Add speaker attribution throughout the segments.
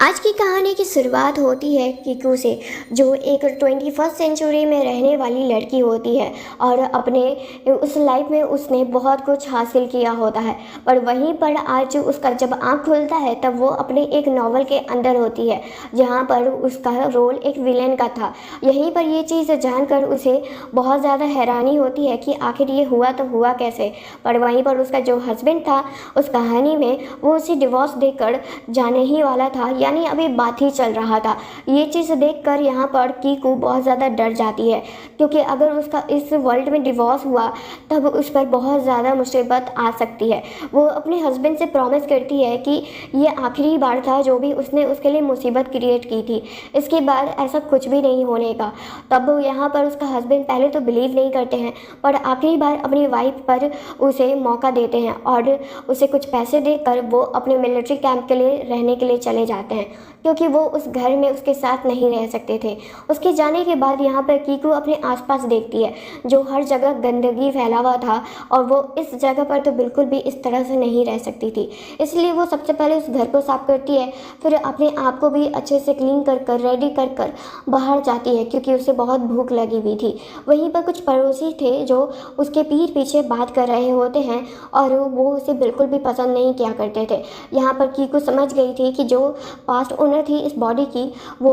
Speaker 1: आज की कहानी की शुरुआत होती है कीकू से, जो एक 21st सेंचुरी में रहने वाली लड़की होती है और अपने उस लाइफ में उसने बहुत कुछ हासिल किया होता है। पर वहीं पर आज उसका जब आँख खुलता है तब वो अपने एक नॉवल के अंदर होती है, जहाँ पर उसका रोल एक विलेन का था। यहीं पर ये चीज़ जानकर उसे बहुत ज़्यादा हैरानी होती है कि आखिर ये हुआ तो हुआ कैसे। पर वहीं पर उसका जो हस्बैंड था उस कहानी में, वो उसे डिवोर्स देकर जाने ही वाला था, यानी अभी बात ही चल रहा था। ये चीज़ देखकर यहाँ पर कीकू बहुत ज़्यादा डर जाती है, क्योंकि अगर उसका इस वर्ल्ड में डिवोर्स हुआ तब उस पर बहुत ज़्यादा मुसीबत आ सकती है। वो अपने हस्बैंड से प्रॉमिस करती है कि ये आखिरी बार था जो भी उसने उसके लिए मुसीबत क्रिएट की थी, इसके बाद ऐसा कुछ भी नहीं होने का। तब यहाँ पर उसका हस्बैंड पहले तो बिलीव नहीं करते हैं, पर आखिरी बार अपनी वाइफ पर उसे मौका देते हैं और उसे कुछ पैसे देकर वो अपने मिलिट्री कैंप के लिए रहने के लिए चले जाते हैं, क्योंकि वो उस घर में उसके साथ नहीं रह सकते थे। उसके जाने के बाद यहाँ पर कीकू अपने आसपास देखती है, जो हर जगह गंदगी फैला हुआ था और वो इस जगह पर तो बिल्कुल भी इस तरह से नहीं रह सकती थी। इसलिए वो सबसे पहले उस घर को साफ करती है, फिर अपने आप को भी अच्छे से क्लीन कर कर रेडी कर कर बाहर जाती है, क्योंकि उसे बहुत भूख लगी हुई थी। वहीं पर कुछ पड़ोसी थे जो उसके पीठ पीछे बात कर रहे होते हैं और वो उसे बिल्कुल भी पसंद नहीं किया करते थे। यहाँ पर कीकू समझ गई थी कि जो पास्ट ओनर थी इस बॉडी की, वो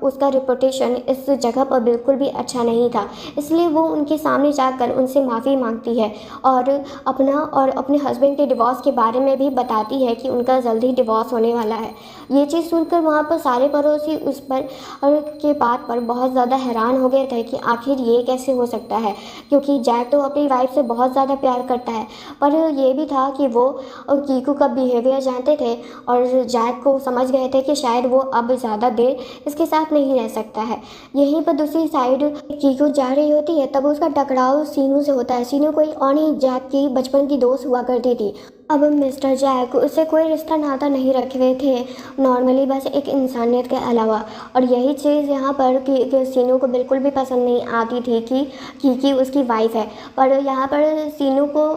Speaker 1: उसका रिपुटेशन इस जगह पर बिल्कुल भी अच्छा नहीं था। इसलिए वो उनके सामने जाकर उनसे माफ़ी मांगती है और अपना और अपने हस्बैंड के डिवोर्स के बारे में भी बताती है कि उनका जल्दी डिवोर्स होने वाला है। ये चीज़ सुनकर वहाँ पर सारे पड़ोसी उस पर और के बात पर बहुत ज़्यादा हैरान हो गए थे कि आखिर ये कैसे हो सकता है, क्योंकि जैक तो अपनी वाइफ से बहुत ज़्यादा प्यार करता है। पर ये भी था कि वो कीकू का बिहेवियर जानते थे और जैक को समझ गए थे कि शायद वो अब ज़्यादा देर इसके साथ नहीं रह सकता है। यहीं पर दूसरी साइड कीकू जा रही होती है, तब उसका टकराव सीनू से होता है। सीनू कोई और नहीं, जैक की बचपन की दोस्त हुआ करती थी। अब मिस्टर जैक उससे कोई रिश्ता नाता नहीं रखे हुए थे, नॉर्मली बस एक इंसानियत के अलावा। और यही चीज़ यहाँ पर कि सीनू को बिल्कुल भी पसंद नहीं आती थी कि कीकी उसकी वाइफ है। पर यहाँ पर सीनू को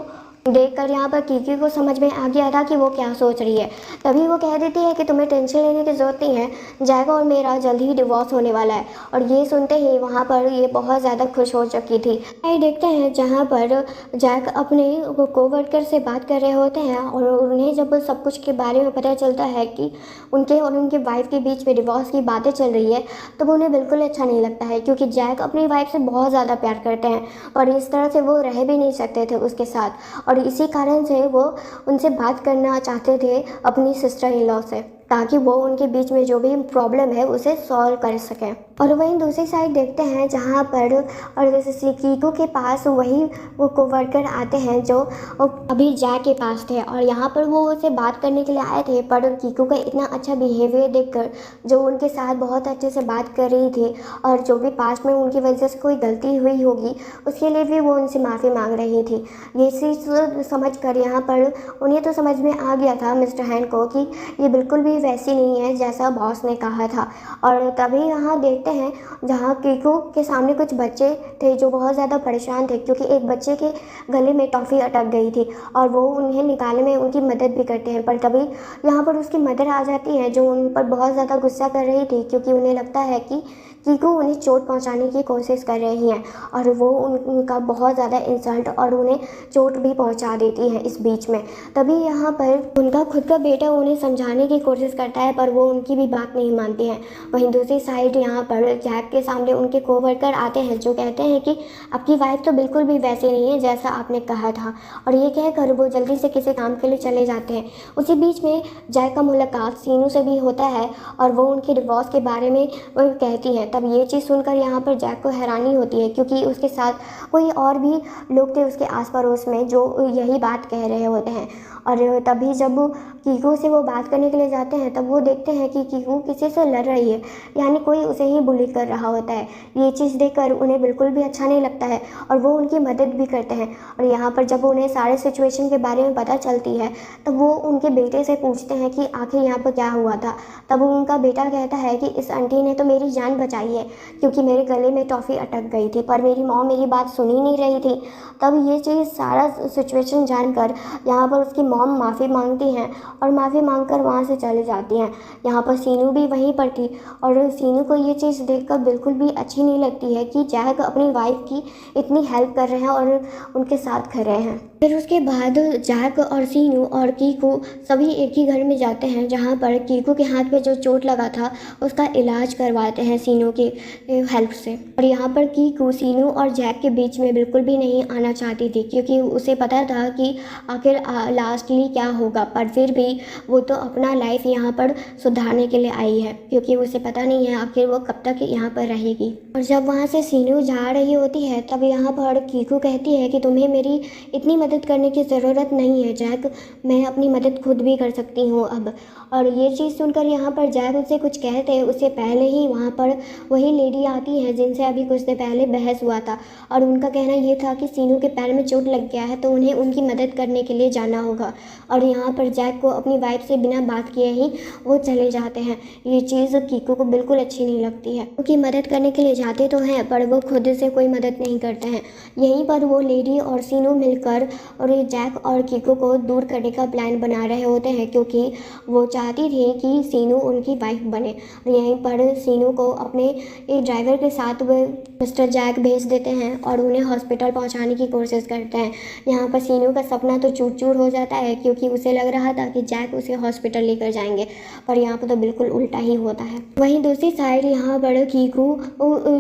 Speaker 1: देखकर यहाँ पर कीकी को समझ में आ गया था कि वो क्या सोच रही है। तभी वो कह देती है कि तुम्हें टेंशन लेने की ज़रूरत नहीं है, जैक और मेरा जल्द ही डिवोर्स होने वाला है। और ये सुनते ही वहाँ पर ये बहुत ज़्यादा खुश हो चुकी थी। आइए देखते हैं जहाँ पर जैक अपने कोवर्कर से बात कर रहे होते हैं और उन्हें जब सब कुछ के बारे में पता चलता है कि उनके और उनके वाइफ के बीच में डिवोर्स की बातें चल रही है, तब उन्हें बिल्कुल अच्छा नहीं लगता है, क्योंकि जैक अपनी वाइफ से बहुत ज़्यादा प्यार करते हैं और इस तरह से वो रह भी नहीं सकते थे उसके साथ। और इसी कारण से वो उनसे बात करना चाहते थे अपनी सिस्टर इन लॉ से, ताकि वो उनके बीच में जो भी प्रॉब्लम है उसे सॉल्व कर सकें। और वहीं दूसरी साइड देखते हैं जहाँ पर और जैसे कीकू के पास वही वो कोवर्कर आते हैं जो अभी जैक के पास थे, और यहाँ पर वो उसे बात करने के लिए आए थे। पर कीकू का इतना अच्छा बिहेवियर देखकर, जो उनके साथ बहुत अच्छे से बात कर रही थी और जो भी पास्ट में उनकी वजह से कोई गलती हुई होगी उसके लिए भी वो उनसे माफ़ी मांग रही थी। ये चीज़ समझ कर यहाँ पर उन्हें तो समझ में आ गया था मिस्टर हैन को कि ये बिल्कुल भी वैसी नहीं है जैसा बॉस ने कहा था। और तभी यहाँ देखते हैं जहाँ कीकू के सामने कुछ बच्चे थे जो बहुत ज़्यादा परेशान थे, क्योंकि एक बच्चे के गले में टॉफ़ी अटक गई थी और वो उन्हें निकालने में उनकी मदद भी करते हैं। पर तभी यहाँ पर उसकी मदर आ जाती है, जो उन पर बहुत ज़्यादा गुस्सा कर रही थी, क्योंकि उन्हें लगता है कि कीकू उन्हें चोट पहुंचाने की कोशिश कर रही हैं और वो उनका बहुत ज़्यादा इंसल्ट और उन्हें चोट भी पहुंचा देती है इस बीच में। तभी यहाँ पर उनका खुद का बेटा उन्हें समझाने की कोशिश करता है, पर वो उनकी भी बात नहीं मानती हैं। वहीं दूसरी साइड यहाँ पर जैक के सामने उनके कोवर्कर आते हैं, जो कहते हैं कि आपकी वाइफ तो बिल्कुल भी वैसी नहीं है जैसा आपने कहा था। और ये कहकर वो जल्दी से किसी काम के लिए चले जाते हैं। उसी बीच में जैक का मुलाकात सीनू से भी होता है और वो उनके डिवोर्स के बारे में वो कहती हैं। तब ये चीज़ सुनकर यहाँ पर जैक को हैरानी होती है, क्योंकि उसके साथ कोई और भी लोग थे उसके आस पड़ोस में जो यही बात कह रहे होते हैं। और तभी जब कीकू से वो बात करने के लिए जाते हैं, तब वो देखते हैं कि कीकू किसी से लड़ रही है, यानी कोई उसे ही बुली कर रहा होता है। ये चीज़ देखकर उन्हें बिल्कुल भी अच्छा नहीं लगता है और वो उनकी मदद भी करते हैं। और यहाँ पर जब उन्हें सारे सिचुएशन के बारे में पता चलती है, तब वो उनके बेटे से पूछते हैं कि आखिर यहाँ पर क्या हुआ था। तब उनका बेटा कहता है कि इस आंटी ने तो मेरी जान बचाई है, क्योंकि मेरे गले में टॉफ़ी अटक गई थी, पर मेरी मॉम मेरी बात सुन ही नहीं रही थी। तब ये चीज़ सारा सिचुएशन जानकर यहाँ पर उसकी मॉम माफ़ी मांगती हैं और माफ़ी मांगकर वहाँ से चले जाती हैं। यहाँ पर सीनू भी वहीं पर थी और सीनू को ये चीज़ देखकर बिल्कुल भी अच्छी नहीं लगती है कि जैक अपनी वाइफ की इतनी हेल्प कर रहे हैं और उनके साथ खड़े हैं। फिर उसके बाद जैक और सीनू और कीकू सभी एक ही घर में जाते हैं, जहाँ पर कीकू के हाथ में जो चोट लगा था उसका इलाज करवाते हैं सीनू की हेल्प से। और यहाँ पर कीकू सीनू और जैक के बीच में बिल्कुल भी नहीं आना चाहती थी, क्योंकि उसे पता था कि आखिर लास्टली क्या होगा, पर फिर भी वो तो अपना लाइफ यहाँ पर सुधारने के लिए आई है, क्योंकि उसे पता नहीं है आखिर वो कब तक यहाँ पर रहेगी। और जब वहाँ से सीनू जा रही होती है तब यहाँ पर कीकू कहती है कि तुम्हें मेरी इतनी मदद करने की ज़रूरत नहीं है जैक, मैं अपनी मदद खुद भी कर सकती हूँ अब। और ये चीज़ सुनकर यहाँ पर जैक उससे कुछ कहते हैं, उससे पहले ही वहाँ पर वही लेडी आती है जिनसे अभी कुछ देर पहले बहस हुआ था, और उनका कहना ये था कि सीनू के पैर में चोट लग गया है तो उन्हें उनकी मदद करने के लिए जाना होगा। और यहाँ पर जैक को अपनी वाइफ से बिना बात किए ही वो चले जाते हैं। ये चीज़ कीकू को बिल्कुल अच्छी नहीं लगती है, क्योंकि मदद करने के लिए जाते तो हैं पर वो खुद से कोई मदद नहीं करते हैं। यहीं पर वो लेडी और सीनू मिलकर और जैक और कीकू को दूर करने का प्लान बना रहे होते हैं, क्योंकि वो चाहती थी कि सीनू उनकी वाइफ बने। यहीं पर सीनू को अपने एक ड्राइवर के साथ वो मिस्टर जैक भेज देते हैं और उन्हें हॉस्पिटल पहुंचाने की कोशिश करते हैं। यहाँ पर सीनू का सपना तो चूर चूर हो जाता है, क्योंकि उसे लग रहा था कि जैक उसे हॉस्पिटल लेकर जाएंगे, पर यहाँ पर तो बिल्कुल उल्टा ही होता है। वहीं दूसरी साइड यहाँ पर कीकू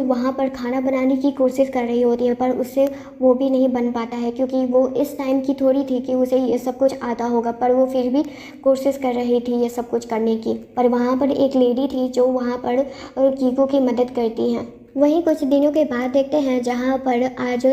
Speaker 1: वहाँ पर खाना बनाने की कोशिश कर रही होती है, पर उससे वो भी नहीं बन पाता है, क्योंकि वो इस टाइम की थोड़ी थी कि उसे ये सब कुछ आता होगा, पर वो फिर भी कोशिश कर रही थी ये सब कुछ करने की। पर वहाँ पर एक लेडी थी जो वहाँ पर कीकू की मदद करती हैं। वहीं कुछ दिनों के बाद देखते हैं जहाँ पर आज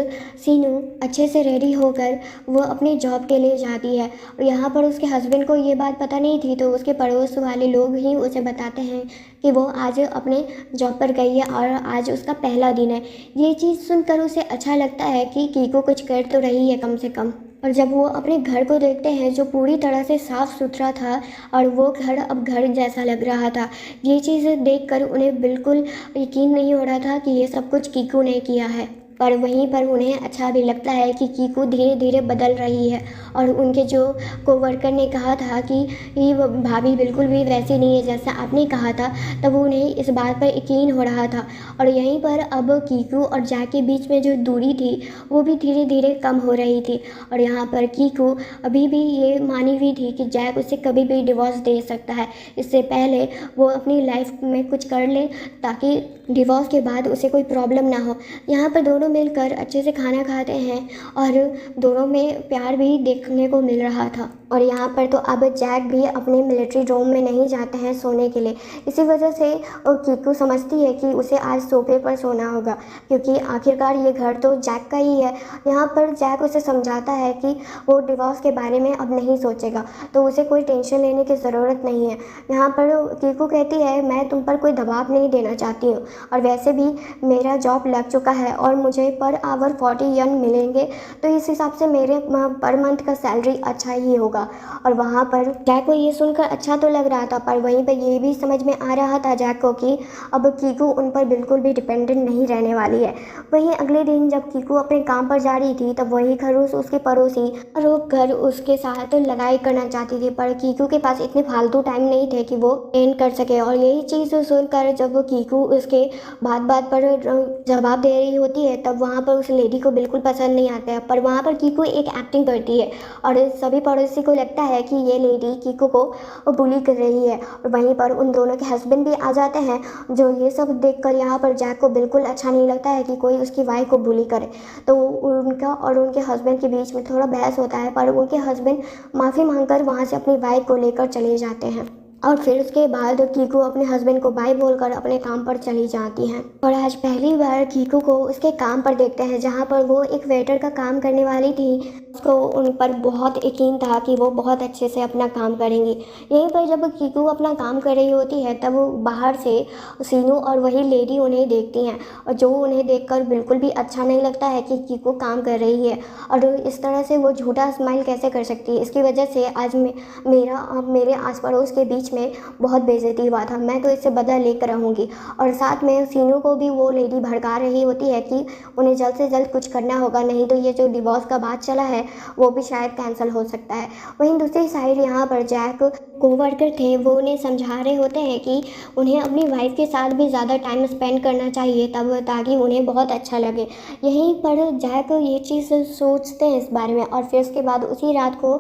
Speaker 1: सीनू अच्छे से रेडी होकर वो अपनी जॉब के लिए जाती है, और यहाँ पर उसके हस्बैंड को ये बात पता नहीं थी, तो उसके पड़ोस वाले लोग ही उसे बताते हैं कि वो आज अपने जॉब पर गई है और आज उसका पहला दिन है। ये चीज़ सुनकर उसे अच्छा लगता है कि कीकू कुछ कर तो रही है कम से कम। और जब वो अपने घर को देखते हैं जो पूरी तरह से साफ़ सुथरा था और वो घर अब घर जैसा लग रहा था, ये चीज़ देखकर उन्हें बिल्कुल यकीन नहीं हो रहा था कि ये सब कुछ कीकू ने किया है। पर वहीं पर उन्हें अच्छा भी लगता है कि कीकू धीरे धीरे बदल रही है, और उनके जो कोवर्कर ने कहा था कि ये भाभी बिल्कुल भी वैसी नहीं है जैसा आपने कहा था, तब उन्हें इस बात पर यकीन हो रहा था। और यहीं पर अब कीकू और जैक के बीच में जो दूरी थी वो भी धीरे धीरे कम हो रही थी। और यहाँ पर कीकू अभी भी ये मानी हुई थी कि जैक उसे कभी भी डिवोर्स दे सकता है, इससे पहले वो अपनी लाइफ में कुछ कर ले ताकि डिवोर्स के बाद उसे कोई प्रॉब्लम ना हो। यहाँ पर दोनों मिलकर अच्छे से खाना खाते हैं और दोनों में प्यार भी देखने को मिल रहा था। और यहाँ पर तो अब जैक भी अपने मिलिट्री रूम में नहीं जाते हैं सोने के लिए, इसी वजह से कीकू समझती है कि उसे आज सोफे पर सोना होगा, क्योंकि आखिरकार ये घर तो जैक का ही है। यहाँ पर जैक उसे समझाता है कि वो डिवोर्स के बारे में अब नहीं सोचेगा, तो उसे कोई टेंशन लेने की ज़रूरत नहीं है। यहाँ पर कीकू कहती है मैं तुम पर कोई दबाव नहीं देना चाहती हूँ, और वैसे भी मेरा जॉब लग चुका है और मुझे पर आवर 40 यन मिलेंगे, तो इस हिसाब से मेरे पर मंथ का सैलरी अच्छा ही होगा। और वहाँ पर जैक को ये सुनकर अच्छा तो लग रहा था, पर वहीं पर ये भी समझ में आ रहा था जैक को कि अब कीकू उन पर बिल्कुल भी डिपेंडेंट नहीं रहने वाली है। वहीं अगले दिन जब कीकू अपने काम पर जा रही थी तब वही खरगोश उसके पड़ोसी और घर उसके साथ लड़ाई करना चाहती थी, पर कीकू के पास इतने फालतू टाइम नहीं थे कि वो एंड कर सके। और यही चीज़ सुनकर जब कीकू उसके बात बात पर जवाब दे रही होती है तब वहाँ पर उस लेडी को बिल्कुल पसंद नहीं आता है, पर वहाँ पर कीकू एक एक्टिंग करती है और सभी पड़ोसी को लगता है कि ये लेडी कीकू को बुली कर रही है। और वहीं पर उन दोनों के हस्बैंड भी आ जाते हैं, जो ये सब देखकर यहाँ पर जैक को बिल्कुल अच्छा नहीं लगता है कि कोई उसकी वाइफ को बुली करे। तो उनका और उनके हस्बैंड के बीच में थोड़ा बहस होता है, पर उनके हस्बैंड माफ़ी मांगकर वहाँ से अपनी वाइफ को लेकर चले जाते हैं। और फिर उसके बाद कीकू अपने हस्बैंड को बाय बोलकर अपने काम पर चली जाती हैं। और आज पहली बार कीकू को उसके काम पर देखते हैं, जहाँ पर वो एक वेटर का काम करने वाली थी। उसको उन पर बहुत यकीन था कि वो बहुत अच्छे से अपना काम करेंगी। यहीं पर जब कीकू अपना काम कर रही होती है तब बाहर से सीनू और वही लेडी उन्हें देखती हैं, और जो उन्हें देखकर बिल्कुल भी अच्छा नहीं लगता है कि कीकू काम कर रही है, और इस तरह से वो झूठा स्माइल कैसे कर सकती है। इसकी वजह से आज मेरे आस पड़ोस के बीच बीच में बहुत बेइज्जती हुआ था, मैं तो इससे बदला लेकर रहूँगी। और साथ में सीनू को भी वो लेडी भड़का रही होती है कि उन्हें जल्द से जल्द कुछ करना होगा, नहीं तो ये जो डिवोर्स का बात चला है वो भी शायद कैंसिल हो सकता है। वहीं दूसरी साइड यहाँ पर जैक कोवर्कर थे, वो उन्हें समझा रहे होते हैं कि उन्हें अपनी वाइफ के साथ भी ज़्यादा टाइम स्पेंड करना चाहिए तब ताकि उन्हें बहुत अच्छा लगे। यहीं पर जैक ये चीज़ सोचते हैं इस बारे में, और फिर उसके बाद उसी रात को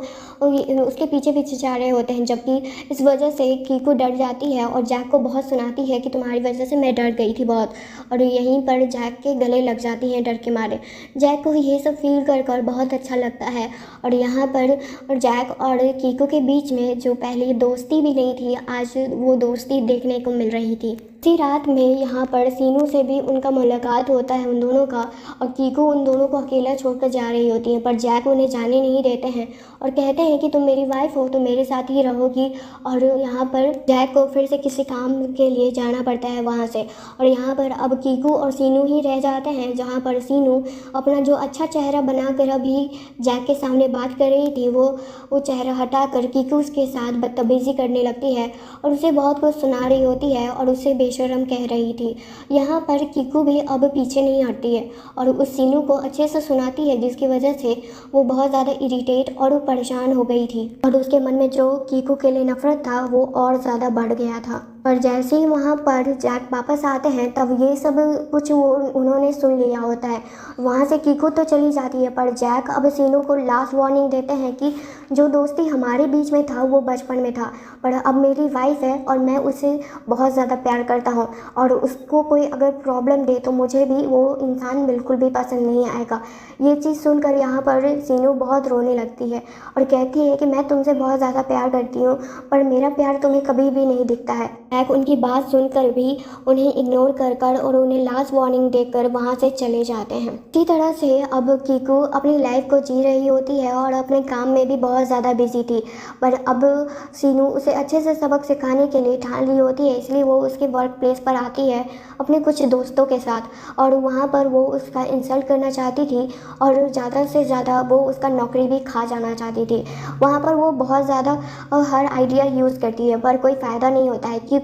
Speaker 1: उसके पीछे पीछे जा रहे होते हैं, जबकि इस वजह से कीकू डर जाती है और जैक को बहुत सुनाती है कि तुम्हारी वजह से मैं डर गई थी बहुत, और यहीं पर जैक के गले लग जाती हैं डर के मारे। जैक को ये सब फील कर बहुत अच्छा लगता है। और यहाँ पर जैक और कीकू के बीच में जो पहले दोस्ती भी नहीं थी, आज वो दोस्ती देखने को मिल रही थी। इसी रात में यहाँ पर सीनू से भी उनका मुलाकात होता है उन दोनों का, और कीकू उन दोनों को अकेला छोड़कर जा रही होती है, पर जैक उन्हें जाने नहीं देते हैं और कहते हैं कि तुम मेरी वाइफ हो तो मेरे साथ ही रहोगी। और यहाँ पर जैक को फिर से किसी काम के लिए जाना पड़ता है वहाँ से, और यहाँ पर अब कीकू और सीनू ही रह जाते हैं, जहाँ पर सीनू अपना जो अच्छा चेहरा बनाकर अभी जैक के सामने बात कर रही थी वो चेहरा हटाकर कीकू के साथ बदतमीज़ी करने लगती है और उसे बहुत कुछ सुना रही होती है और उसे बेशर्म कह रही थी। यहाँ पर कीकू भी अब पीछे नहीं हटती है और उस सीनू को अच्छे से सुनाती है, जिसकी वजह से वो बहुत ज़्यादा इरिटेट और परेशान हो गई थी और उसके मन में जो कीकू के लिए नफरत था वो और ज़्यादा बढ़ गया था। पर जैसे ही वहाँ पर जैक वापस आते हैं तब ये सब कुछ उन्होंने सुन लिया होता है। वहाँ से कीकू तो चली जाती है, पर जैक अब सीनू को लास्ट वार्निंग देते हैं कि जो दोस्ती हमारे बीच में था वो बचपन में था, पर अब मेरी वाइफ है और मैं उसे बहुत ज़्यादा प्यार करता हूँ और उसको कोई अगर प्रॉब्लम दे तो मुझे भी वो इंसान बिल्कुल भी पसंद नहीं आएगा। ये चीज़ सुनकर यहाँ पर सीनू बहुत रोने लगती है और कहती है कि मैं तुमसे बहुत ज़्यादा प्यार करती हूँ, पर मेरा प्यार तुम्हें कभी भी नहीं दिखता है। जैक उनकी बात सुनकर भी उन्हें इग्नोर कर और उन्हें लास्ट वार्निंग देकर वहाँ से चले जाते हैं। इसी तरह से अब कीकू अपनी लाइफ को जी रही होती है और अपने काम में भी बहुत ज़्यादा बिजी थी, पर अब सीनू उसे अच्छे से सबक सिखाने के लिए ठान ली होती है, इसलिए वो उसके वर्क प्लेस पर आती है अपने कुछ दोस्तों के साथ और वहाँ पर वो उसका इंसल्ट करना चाहती थी और ज़्यादा से ज़्यादा वो उसका नौकरी भी खा जाना चाहती थी। वहाँ पर वो बहुत ज़्यादा हर आइडिया यूज़ करती है, पर कोई फ़ायदा नहीं होता है क्योंकि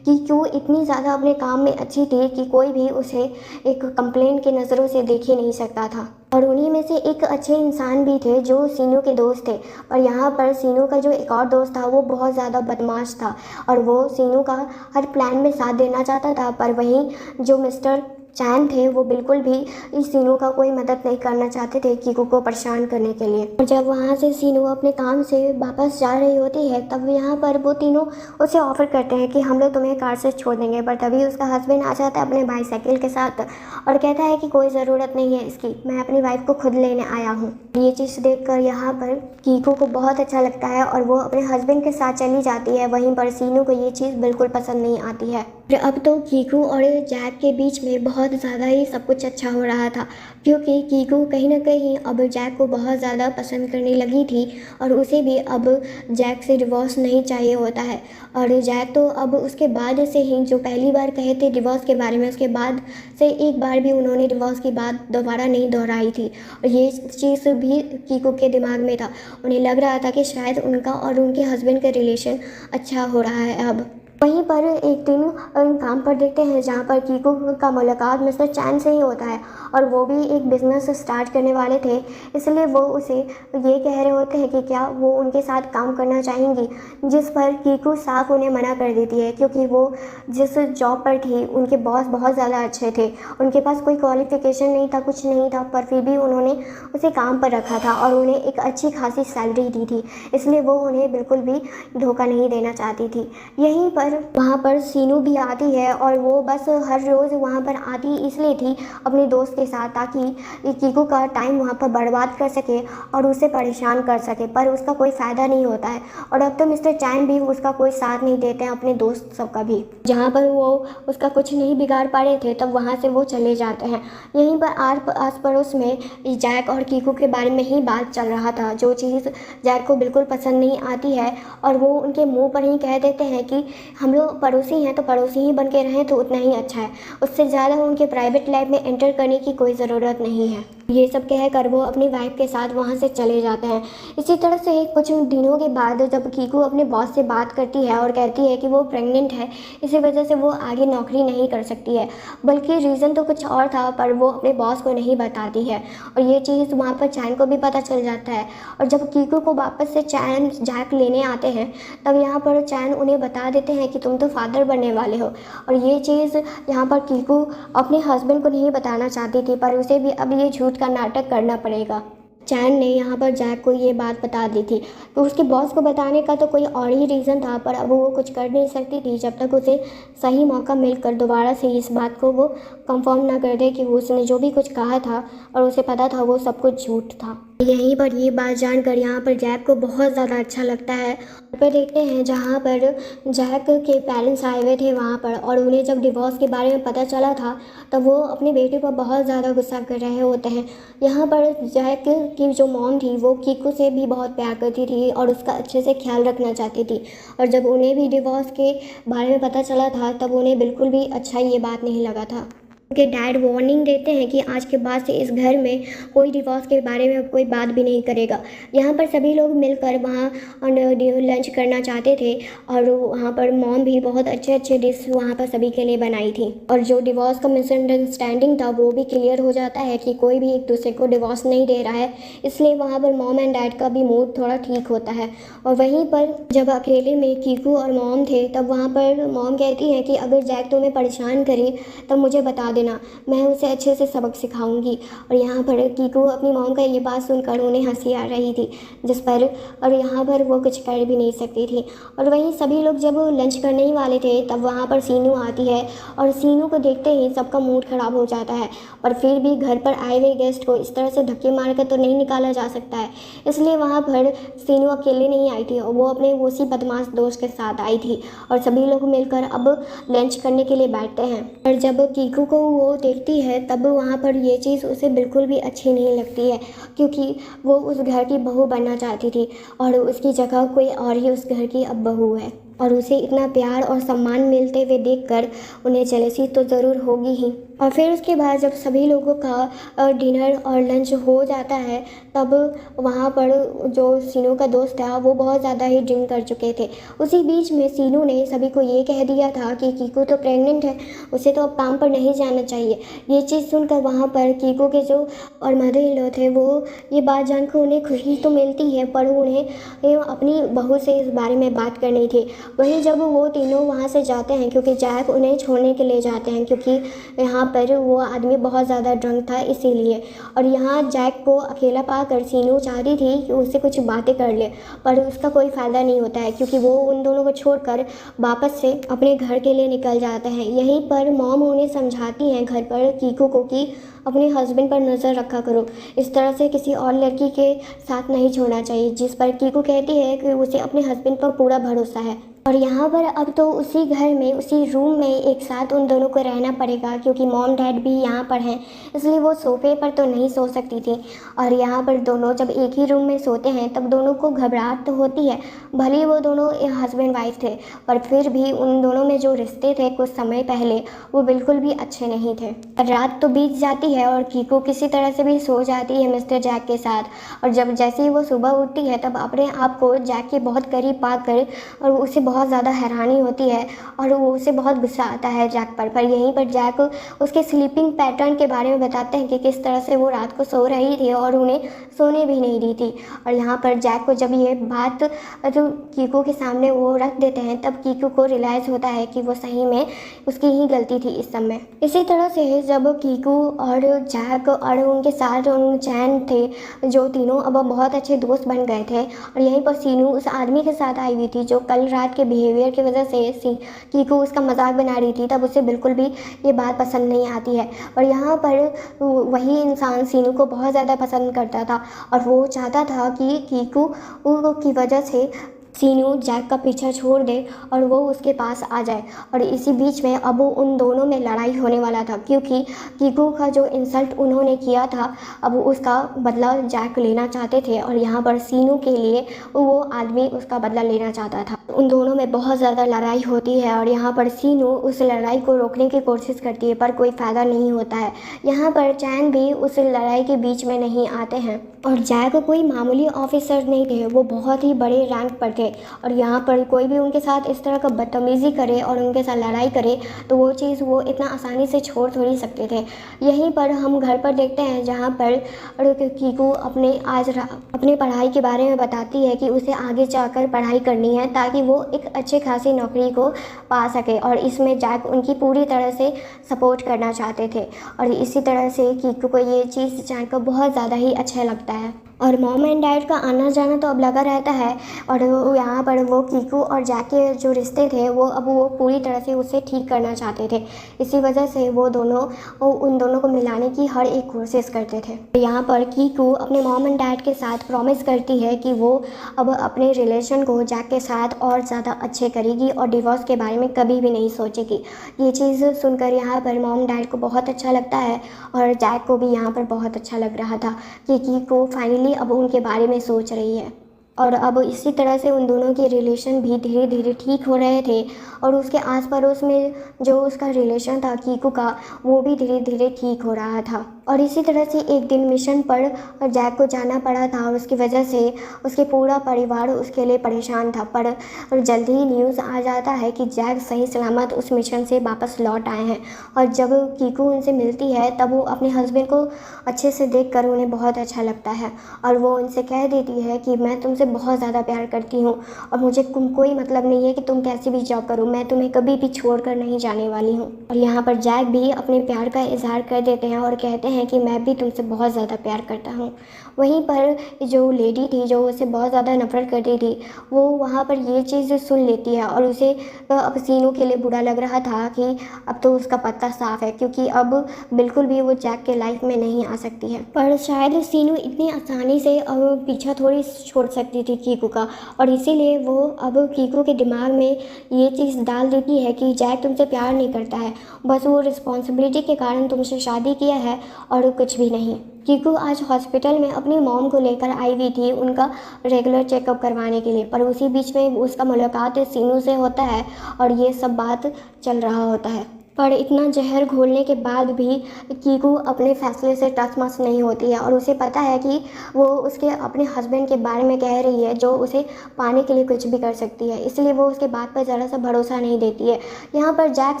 Speaker 1: क्यों इतनी ज़्यादा अपने काम में अच्छी थी कि कोई भी उसे एक कंप्लेंट की नज़रों से देख ही नहीं सकता था। और उन्हीं में से एक अच्छे इंसान भी थे जो सीनू के दोस्त थे, और यहाँ पर सीनू का जो एक और दोस्त था वो बहुत ज़्यादा बदमाश था और वो सीनू का हर प्लान में साथ देना चाहता था, पर वहीं जो मिस्टर चैन थे वो बिल्कुल भी इस सीनू का कोई मदद नहीं करना चाहते थे कीकू को परेशान करने के लिए। और जब वहाँ से सीनू अपने काम से वापस जा रही होती है तब यहाँ पर वो तीनों उसे ऑफ़र करते हैं कि हम लोग तुम्हें कार से छोड़ देंगे, पर तभी उसका हस्बैंड आ जाता है अपने बाईसाइकिल के साथ और कहता है कि कोई ज़रूरत नहीं है इसकी, मैं अपनी वाइफ को खुद लेने आया हूँ। ये चीज़ देखकर यहाँ पर कीकू को बहुत अच्छा लगता है और वो अपने हस्बैंड के साथ चली जाती है। वहीं पर सीनू को ये चीज़ बिल्कुल पसंद नहीं आती है। अब तो कीकू और जैक के बीच में बहुत ज़्यादा ही सब कुछ अच्छा हो रहा था, क्योंकि कीकू कहीं ना कहीं अब जैक को बहुत ज़्यादा पसंद करने लगी थी और उसे भी अब जैक से डिवोर्स नहीं चाहिए होता है। और जैक तो अब उसके बाद से ही जो पहली बार कहे थे डिवोर्स के बारे में, उसके बाद से एक बार भी उन्होंने डिवोर्स की बात दोबारा नहीं दोहराई थी और ये चीज़ भी कीकू के दिमाग में था। उन्हें लग रहा था कि शायद उनका और उनके हस्बैंड का रिलेशन अच्छा हो रहा है। अब वहीं पर एक दिन काम पर देखते हैं जहाँ पर कीकू का मुलाकात मिस्टर चैन से ही होता है और वो भी एक बिज़नेस स्टार्ट करने वाले थे, इसलिए वो उसे ये कह रहे होते हैं कि क्या वो उनके साथ काम करना चाहेंगी, जिस पर कीकू साफ उन्हें मना कर देती है क्योंकि वो जिस जॉब पर थी उनके बॉस बहुत ज़्यादा अच्छे थे, उनके पास कोई क्वालिफ़िकेशन नहीं था, कुछ नहीं था, पर फिर भी उन्होंने उसे काम पर रखा था और उन्हें एक अच्छी खासी सैलरी दी थी, इसलिए वो उन्हें बिल्कुल भी धोखा नहीं देना चाहती थी। यहीं पर वहाँ पर सीनू भी आती है और वो बस हर रोज़ वहाँ पर आती इसलिए थी अपने दोस्त के साथ ताकि कीकू का टाइम वहाँ पर बर्बाद कर सके और उसे परेशान कर सके, पर उसका कोई फ़ायदा नहीं होता है। और अब तो मिस्टर चैन भी उसका कोई साथ नहीं देते हैं अपने दोस्त सबका भी, जहाँ पर वो उसका कुछ नहीं बिगाड़ पा रहे थे तब वहाँ से वो चले जाते हैं। यहीं पर आस पड़ोस में जैक और कीकू के बारे में ही बात चल रहा था, जो चीज़ जैक को बिल्कुल पसंद नहीं आती है और वो उनके मुँह पर ही कह देते हैं कि हम लोग पड़ोसी हैं तो पड़ोसी ही बन के रहें तो उतना ही अच्छा है, उससे ज़्यादा उनके प्राइवेट लाइफ में एंटर करने की कोई ज़रूरत नहीं है। ये सब कहकर वो अपनी वाइफ के साथ वहाँ से चले जाते हैं। इसी तरह से कुछ दिनों के बाद जब कीकू अपने बॉस से बात करती है और कहती है कि वो प्रेग्नेंट है, इसी वजह से वो आगे नौकरी नहीं कर सकती है, बल्कि रीज़न तो कुछ और था, पर वो अपने बॉस को नहीं बताती है। और ये चीज़ वहाँ पर चैन को भी पता चल जाता है। और जब कीकू को वापस से चैन जैक लेने आते हैं, तब यहाँ पर चैन उन्हें बता देते हैं कि तुम तो फादर बनने वाले हो। और ये चीज़ यहाँ पर कीकू अपने हस्बैंड को नहीं बताना चाहती थी, पर उसे भी अब ये झूठ का नाटक करना पड़ेगा। चैन ने यहाँ पर जैक को ये बात बता दी थी, तो उसके बॉस को बताने का तो कोई और ही रीज़न था, पर अब वो कुछ कर नहीं सकती थी जब तक उसे सही मौका मिलकर दोबारा से इस बात को वो कंफर्म ना कर दे कि उसने जो भी कुछ कहा था और उसे पता था वो सब कुछ झूठ था। यहीं पर ये बात जानकर यहाँ पर जैक को बहुत ज़्यादा अच्छा लगता है। पर देखते हैं जहाँ पर जैक के पेरेंट्स आए हुए थे वहाँ पर, और उन्हें जब डिवोर्स के बारे में पता चला था तब वो अपने बेटे पर बहुत ज़्यादा गुस्सा कर रहे होते हैं। यहाँ पर जैक की जो मॉम थी वो कीकू से भी बहुत प्यार करती थी और उसका अच्छे से ख्याल रखना चाहती थी, और जब उन्हें भी डिवोर्स के बारे में पता चला था तब उन्हें बिल्कुल भी अच्छा ये बात नहीं लगा था। उनके डैड वार्निंग देते हैं कि आज के बाद से इस घर में कोई डिवोर्स के बारे में कोई बात भी नहीं करेगा। यहाँ पर सभी लोग मिलकर वहाँ लंच करना चाहते थे, और वहाँ पर मॉम भी बहुत अच्छे अच्छे डिश वहाँ पर सभी के लिए बनाई थी, और जो डिवोर्स का मिसअंडरस्टैंडिंग था वो भी क्लियर हो जाता है कि कोई भी एक दूसरे को डिवोर्स नहीं दे रहा है, इसलिए वहाँ पर मॉम एंड डैड का भी मूड थोड़ा ठीक होता है। और वहीं पर जब अकेले में कीकू और मॉम थे, तब वहाँ पर मॉम कहती है कि अगर जैक तुम्हें परेशान करे तब मुझे बता देना, मैं उसे अच्छे से सबक सिखाऊंगी। और यहाँ पर कीकू अपनी मॉम का ये बात सुनकर उन्हें हंसी आ रही थी, जिस पर और यहाँ पर वो कुछ कर भी नहीं सकती थी। और वहीं सभी लोग जब लंच करने ही वाले थे तब वहाँ पर सीनू आती है, और सीनू को देखते ही सबका मूड ख़राब हो जाता है। पर फिर भी घर पर आए हुए गेस्ट को इस तरह से धक्के मारकर तो नहीं निकाला जा सकता है, इसलिए वहाँ पर सीनू अकेले नहीं आई थी, और वो अपने उसी बदमाश दोस्त के साथ आई थी। और सभी लोग मिलकर अब लंच करने के लिए बैठते हैं। और जब कीकू को वो देखती है तब वहाँ पर ये चीज़ उसे बिल्कुल भी अच्छी नहीं लगती है, क्योंकि वो उस घर की बहू बनना चाहती थी और उसकी जगह कोई और ही उस घर की अब बहू है। और उसे इतना प्यार और सम्मान मिलते हुए देखकर उन्हें जेलसी तो ज़रूर होगी ही। और फिर उसके बाद जब सभी लोगों का डिनर और लंच हो जाता है, तब वहाँ पर जो सीनू का दोस्त था वो बहुत ज़्यादा ही ड्रिंक कर चुके थे। उसी बीच में सीनू ने सभी को ये कह दिया था कि कीकू तो प्रेग्नेंट है, उसे तो अब काम पर नहीं जाना चाहिए। ये चीज़ सुनकर वहाँ पर कीकू के जो और मदर इन लॉ थे, वो ये बात जानकर उन्हें खुशी तो मिलती है, पर उन्हें अपनी बहू से इस बारे में बात करनी थी। वहीं जब वो तीनों वहाँ से जाते हैं, क्योंकि जैक उन्हें छोड़ने के लिए जाते हैं, क्योंकि यहाँ पर वो आदमी बहुत ज़्यादा ड्रंक था इसीलिए। और यहाँ जैक को अकेला पाकर सीनू चाहती थी कि उससे कुछ बातें कर ले, पर उसका कोई फ़ायदा नहीं होता है, क्योंकि वो उन दोनों को छोड़कर वापस से अपने घर के लिए निकल जाते हैं। यहीं पर मॉम उन्हें समझाती हैं घर पर कीकू को कि अपने हस्बैंड पर नज़र रखा करो, इस तरह से किसी और लड़की के साथ नहीं छोड़ना चाहिए। जिस पर कीकू कहती है कि उसे अपने हस्बैंड पर पूरा भरोसा है। और यहाँ पर अब तो उसी घर में उसी रूम में एक साथ उन दोनों को रहना पड़ेगा, क्योंकि मॉम डैड भी यहाँ पर हैं, इसलिए वो सोफे पर तो नहीं सो सकती थी। और यहाँ पर दोनों जब एक ही रूम में सोते हैं तब दोनों को घबराहट तो होती है, भले ही वो दोनों हस्बैंड वाइफ थे, पर फिर भी उन दोनों में जो रिश्ते थे कुछ समय पहले वो बिल्कुल भी अच्छे नहीं थे। रात तो बीत जाती है और कीकू किसी तरह से भी सो जाती है मिस्टर जैक के साथ, और जब जैसे ही वो सुबह उठती है तब अपने आप को जैक के बहुत करीब पाकर और उसे बहुत ज़्यादा हैरानी होती है और वो उसे बहुत गुस्सा आता है जैक पर यहीं पर जैक उसके स्लीपिंग पैटर्न के बारे में बताते हैं कि किस तरह से वो रात को सो रही थी और उन्हें सोने भी नहीं दी थी। और यहाँ पर जैक को जब ये बात जो कीकू के सामने वो रख देते हैं, तब कीकू को रियलाइज़ होता है कि वो सही में उसकी ही गलती थी इस समय। इसी तरह से जब कीकू और जैक और उनके साथ चैन थे, जो तीनों अब बहुत अच्छे दोस्त बन गए थे, और यहीं पर सीनू उस आदमी के साथ आई हुई थी जो कल रात के बिहेवियर की वजह से कीकू उसका मजाक बना रही थी, तब उसे बिल्कुल भी ये बात पसंद नहीं आती है। और यहाँ पर वही इंसान सीनू को बहुत ज़्यादा पसंद करता था और वो चाहता था कि कीकू की वजह से सीनू जैक का पीछा छोड़ दे और वो उसके पास आ जाए। और इसी बीच में अब उन दोनों में लड़ाई होने वाला था, क्योंकि कीकू का जो इंसल्ट उन्होंने किया था अब उसका बदला जैक लेना चाहते थे, और यहाँ पर सीनू के लिए वो आदमी उसका बदला लेना चाहता था। उन दोनों में बहुत ज़्यादा लड़ाई होती है और यहाँ पर सीनू उस लड़ाई को रोकने की कोशिश करती है, पर कोई फ़ायदा नहीं होता है। यहाँ पर चैन भी उस लड़ाई के बीच में नहीं आते हैं और जैक कोई मामूली ऑफिसर नहीं थे, वो बहुत ही बड़े रैंक पर थे और यहाँ पर कोई भी उनके साथ इस तरह का बदतमीज़ी करे और उनके साथ लड़ाई करे तो वो चीज़ वो इतना आसानी से छोड़ थोड़ी सकते थे। यहीं पर हम घर पर देखते हैं जहाँ पर कीकू अपने पढ़ाई के बारे में बताती है कि उसे आगे जाकर पढ़ाई करनी है ताकि वो एक अच्छे खासी नौकरी को पा सके और इसमें जैक उनकी पूरी तरह से सपोर्ट करना चाहते थे और इसी तरह से कीकू को ये चीज़ जानकर बहुत ज़्यादा ही अच्छा लगता है। और मॉम एंड डैड का आना जाना तो अब लगा रहता है और यहाँ पर वो कीकू और जैक के जो रिश्ते थे वो पूरी तरह से उसे ठीक करना चाहते थे। इसी वजह से वो उन दोनों को मिलाने की हर एक कोशिश करते थे। यहाँ पर कीकू अपने मॉम एंड डैड के साथ प्रॉमिस करती है कि वो अब अपने रिलेशन को जैक के साथ और ज़्यादा अच्छे करेगी और डिवोर्स के बारे में कभी भी नहीं सोचेगी। ये चीज़ सुनकर यहाँ पर मॉम डैड को बहुत अच्छा लगता है और जैक को भी यहाँ पर बहुत अच्छा लग रहा था कि कीकू फाइनली अब उनके बारे में सोच रही है। और अब इसी तरह से उन दोनों के रिलेशन भी धीरे धीरे ठीक हो रहे थे और उसके आस पड़ोस में जो उसका रिलेशन था कीकू का वो भी धीरे धीरे ठीक हो रहा था। और इसी तरह से एक दिन मिशन पर जैक को जाना पड़ा था और उसकी वजह से उसके पूरा परिवार उसके लिए परेशान था। पर जल्दी ही न्यूज़ आ जाता है कि जैक सही सलामत उस मिशन से वापस लौट आए हैं और जब कीकू उनसे मिलती है तब वो अपने हस्बैंड को अच्छे से देखकर उन्हें बहुत अच्छा लगता है और वो उनसे कह देती है कि मैं तुमसे बहुत ज़्यादा प्यार करती हूँ और मुझे कोई मतलब नहीं है कि तुम कैसी भी जॉब करो, मैं तुम्हें कभी भी छोड़कर नहीं जाने वाली हूँ। और यहाँ पर जैक भी अपने प्यार का इजहार कर देते हैं और कहते हैं कि मैं भी तुमसे बहुत ज़्यादा प्यार करता हूँ। वहीं पर जो लेडी थी जो उसे बहुत ज़्यादा नफरत करती थी वो वहाँ पर ये चीज़ सुन लेती है और उसे अब सीनू के लिए बुरा लग रहा था कि अब तो उसका पत्ता साफ है क्योंकि अब बिल्कुल भी वो जैक के लाइफ में नहीं आ सकती है। पर शायद सीनू इतनी आसानी से अब पीछा थोड़ी छोड़ सकती थी कीकू का और इसीलिए वो अब कीकू के दिमाग में ये चीज़ डाल देती है कि जैक तुमसे प्यार नहीं करता है, बस वो रिस्पॉन्सिबिलिटी के कारण तुमसे शादी किया है और कुछ भी नहीं। कीकू आज हॉस्पिटल में अपनी मॉम को लेकर आई हुई थी उनका रेगुलर चेकअप करवाने के लिए, पर उसी बीच में उसका मुलाकात सीनू से होता है और ये सब बात चल रहा होता है। पर इतना जहर घोलने के बाद भी कीकू अपने फैसले से टस-मस नहीं होती है और उसे पता है कि वो उसके अपने हस्बैंड के बारे में कह रही है जो उसे पाने के लिए कुछ भी कर सकती है, इसलिए वो उसके बात पर ज़रा सा भरोसा नहीं देती है। यहाँ पर जैक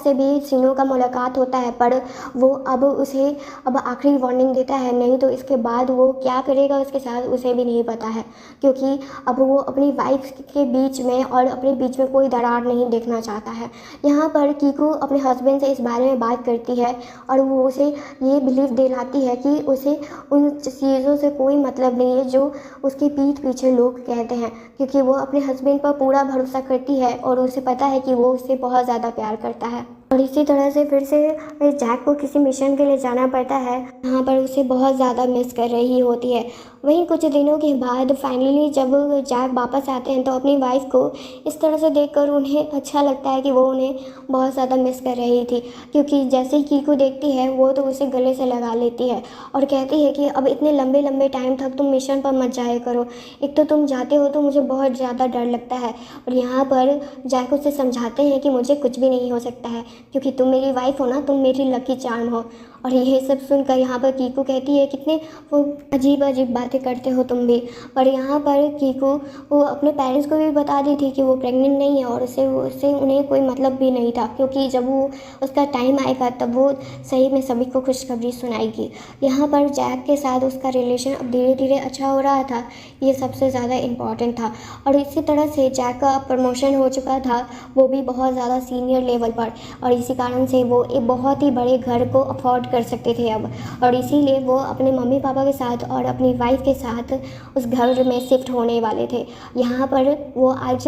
Speaker 1: से भी सीनू का मुलाकात होता है पर वो अब उसे आखिरी वार्निंग देता है, नहीं तो इसके बाद वो क्या करेगा उसके साथ उसे भी नहीं पता है क्योंकि अब वो अपनी वाइफ के बीच में और अपने बीच में कोई दरार नहीं देखना चाहता है। यहाँ पर कीकू अपने हस्बैंड इस बारे में बात करती है और वो उसे ये बिलीव दिलाती है कि उसे उन चीज़ों से कोई मतलब नहीं है जो उसके पीठ पीछे लोग कहते हैं क्योंकि वो अपने हस्बैंड पर पूरा भरोसा करती है और उसे पता है कि वो उससे बहुत ज़्यादा प्यार करता है। और इसी तरह से फिर से जैक को किसी मिशन के लिए जाना पड़ता है जहाँ पर उसे बहुत ज़्यादा मिस कर रही होती है। वहीं कुछ दिनों के बाद फाइनली जब जैक वापस आते हैं तो अपनी वाइफ को इस तरह से देखकर उन्हें अच्छा लगता है कि वो उन्हें बहुत ज़्यादा मिस कर रही थी क्योंकि जैसे ही कीकू देखती है वो तो उसे गले से लगा लेती है और कहती है कि अब इतने लंबे लंबे टाइम तक तुम मिशन पर मत जाया करो, एक तो तुम जाते हो तो मुझे बहुत ज़्यादा डर लगता है। और यहाँ पर जैक उसे समझाते हैं कि मुझे कुछ भी नहीं हो सकता है क्योंकि तुम मेरी वाइफ हो ना, तुम मेरी लकी चार्म हो। और ये सब सुनकर यहाँ पर कीकू कहती है कितने वो अजीब अजीब बातें करते हो तुम भी। और यहाँ पर कीकू वो अपने पेरेंट्स को भी बता दी थी कि वो प्रेग्नेंट नहीं है और उससे उन्हें कोई मतलब भी नहीं था क्योंकि जब वो उसका टाइम आएगा तब वो सही में सभी को खुशखबरी सुनाएगी। यहाँ पर जैक के साथ उसका रिलेशन अब धीरे धीरे अच्छा हो रहा था, ये सबसे ज़्यादा इम्पॉर्टेंट था। और इसी तरह से जैक का प्रमोशन हो चुका था, वो भी बहुत ज़्यादा सीनियर लेवल पर, और इसी कारण से वो एक बहुत ही बड़े घर को अफोर्ड कर सकते थे अब। और इसीलिए वो अपने मम्मी पापा के साथ और अपनी वाइफ के साथ उस घर में शिफ्ट होने वाले थे। यहाँ पर वो आज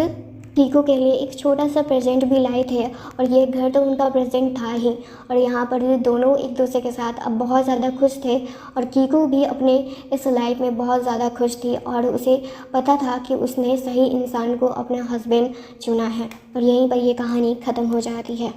Speaker 1: कीकू के लिए एक छोटा सा प्रेजेंट भी लाए थे और ये घर तो उनका प्रेजेंट था ही। और यहाँ पर ये दोनों एक दूसरे के साथ अब बहुत ज़्यादा खुश थे और कीकू भी अपने इस लाइफ में बहुत ज़्यादा खुश थी और उसे पता था कि उसने सही इंसान को अपना हस्बैंड चुना है। और यहीं पर ये कहानी ख़त्म हो जाती है।